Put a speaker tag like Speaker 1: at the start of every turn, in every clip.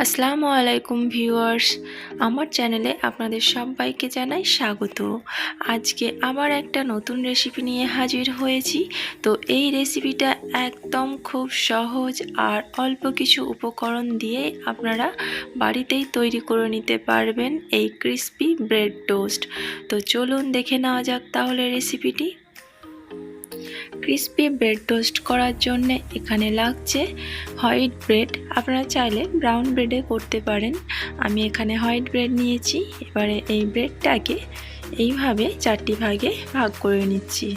Speaker 1: আসসালামু আলাইকুম ভিউয়ার্স, আমার চ্যানেলে আপনাদের সবাইকে জানাই স্বাগত। আজকে আবার একটা নতুন রেসিপি নিয়ে হাজির হয়েছি। তো এই রেসিপিটা একদম খুব সহজ আর অল্প কিছু উপকরণ দিয়ে আপনারা বাড়িতেই তৈরি করে নিতে পারবেন এই ক্রিস্পি ব্রেড টোস্ট। তো চলুন দেখে নেওয়া যাক তাহলে রেসিপিটি। ক্রিস্পি ব্রেড টোস্ট করার জন্য এখানে লাগছে হোয়াইট ব্রেড। আপনারা চাইলে ব্রাউন ব্রেডে করতে পারেন। আমি এখানে হোয়াইট ব্রেড নিয়েছি। এবারে এই ব্রেডটাকে এইভাবে 4টি ভাগে ভাগ করে নিচ্ছি।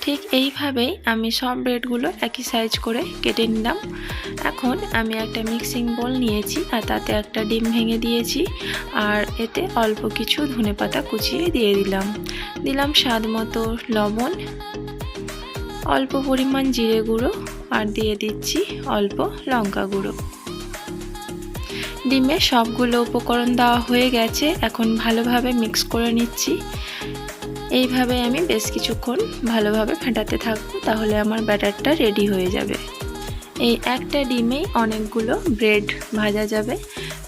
Speaker 1: ঠিক এইভাবেই আমি সব ব্রেডগুলো একই সাইজ করে কেটে নিলাম। এখন আমি একটা মিক্সিং বোল নিয়েছি আর তাতে একটা ডিম ভেঙে দিয়েছি আর এতে অল্প কিছু ধনেপাতা কুচিয়ে দিয়ে দিলাম স্বাদ মতো লবণ, অল্প পরিমাণ জিরে গুঁড়ো আর দিয়ে দিচ্ছি অল্প লঙ্কা গুঁড়ো। ডিমে সবগুলো উপকরণ দেওয়া হয়ে গেছে। এখন ভালোভাবে মিক্স করে নিচ্ছি। এইভাবে আমি বেশ কিছুক্ষণ ভালোভাবে ফেটাতে থাকবো, তাহলে আমার ব্যাটারটা রেডি হয়ে যাবে। এই একটা ডিমেই অনেকগুলো ব্রেড ভাজা যাবে।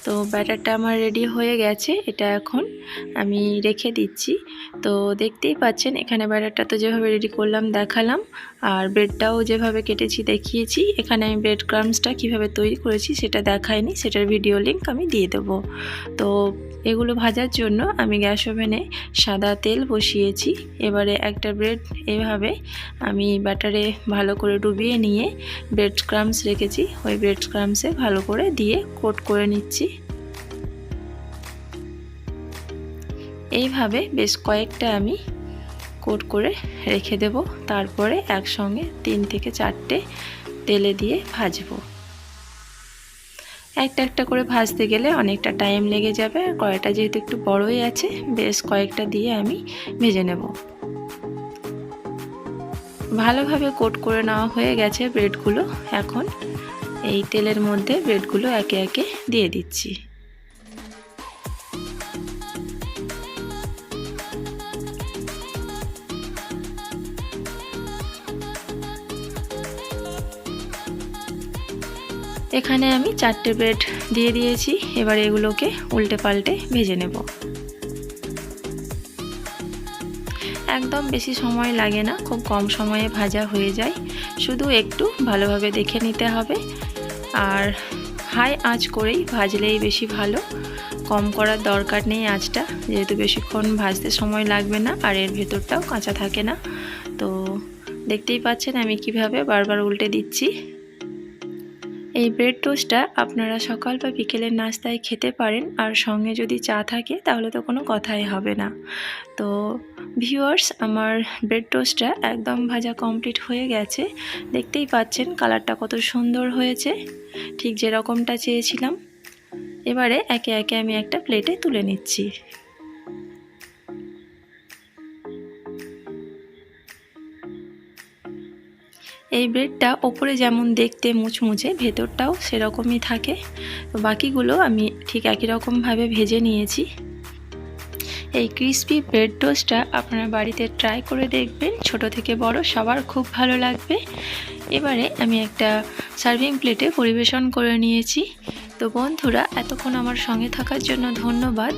Speaker 1: তো ব্যাটারটা আমার রেডি হয়ে গেছে, এটা এখন আমি রেখে দিচ্ছি। তো দেখতেই পাচ্ছেন এখানে ব্যাটারটা তো যেভাবে রেডি করলাম দেখালাম, আর ব্রেডটাও যেভাবে কেটেছি দেখিয়েছি। এখানে আমি ব্রেড ক্রাম্বসটা কীভাবে তৈরি করেছি সেটা দেখাইনি, সেটার ভিডিও লিঙ্ক আমি দিয়ে দেবো। তো এগুলো ভাজার জন্য আমি গ্যাস ওভেনে সাদা তেল বসিয়েছি। এবারে একটা ব্রেড এভাবে আমি ব্যাটারে ভালো করে ডুবিয়ে নিয়ে ব্রেড ক্রাম্বস রেখেছি, ওই ব্রেড ক্রাম্বসে ভালো করে দিয়ে কোট করে নিচ্ছি। এইভাবে বেশ কয়েকটা আমি কোট করে রেখে দেব। তারপরে একসঙ্গে 3 থেকে 4টে তেলে দিয়ে ভাজবো। একটা একটা করে ভাজতে গেলে অনেকটা টাইম লেগে যাবে। কড়াইটা যেহেতু একটু বড়ই আছে, বেশ কয়েকটা দিয়ে আমি ভেজে নেব। ভালোভাবে কোট করে নেওয়া হয়ে গেছে ব্রেডগুলো। এখন এই তেলের মধ্যে ব্রেডগুলো একে একে দিয়ে দিচ্ছি। এখানে আমি 4টে ব্রেড দিয়ে দিয়েছি। এবার এগুলোকে উল্টে পাল্টে ভেজে নেব। একদম বেশি সময় লাগে না, খুব কম সময়ে ভাজা হয়ে যায়। শুধু একটু ভালোভাবে দেখে নিতে হবে, আর হাই আঁচ করেই ভাজলেই বেশি ভালো। কম করার দরকার নেই আঁচটা, যেহেতু বেশিক্ষণ ভাজতে সময় লাগবে না আর এর ভেতরটাও কাঁচা থাকে না। তো দেখতেই পাচ্ছেন আমি কিভাবে বারবার উল্টে দিচ্ছি। এই ব্রেড টোস্টটা আপনারা সকাল বা বিকেলের নাস্তায় খেতে পারেন, আর সঙ্গে যদি চা থাকে তাহলে তো কোনো কথাই হবে না। তো ভিউয়ার্স, আমার ব্রেড টোস্টটা একদম ভাজা কমপ্লিট হয়ে গেছে। দেখতেই পাচ্ছেন কালারটা কত সুন্দর হয়েছে, ঠিক যেরকমটা চেয়েছিলাম। এবারে একে একে আমি একটা প্লেটে তুলে নিচ্ছি। এই ব্রেডটা ওপরে যেমন দেখতে মুচমুচে, ভেতরটাও সেরকমই থাকে। তো বাকিগুলো আমি ঠিক একই রকমভাবে ভেজে নিয়েছি। এই ক্রিস্পি ব্রেড টোস্টটা আপনারা বাড়িতে ট্রাই করে দেখবেন, ছোট থেকে বড় সবার খুব ভালো লাগবে। এবারে আমি একটা সার্ভিং প্লেটে পরিবেশন করে নিয়েছি। তো বন্ধুরা, এতক্ষণ আমার সঙ্গে থাকার জন্য ধন্যবাদ।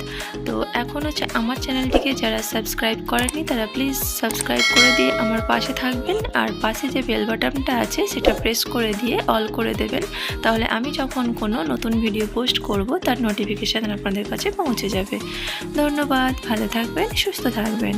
Speaker 1: তো এখনও আমার চ্যানেলটিকে যারা সাবস্ক্রাইব করেননি তারা প্লিজ সাবস্ক্রাইব করে দিয়ে আমার পাশে থাকবেন, আর পাশে যে বেল বাটনটা আছে সেটা প্রেস করে দিয়ে অল করে দেবেন। তাহলে আমি যখন কোনো নতুন ভিডিও পোস্ট করব তার নোটিফিকেশান আপনাদের কাছে পৌঁছে যাবে। ধন্যবাদ, ভালো থাকবেন, সুস্থ থাকবেন।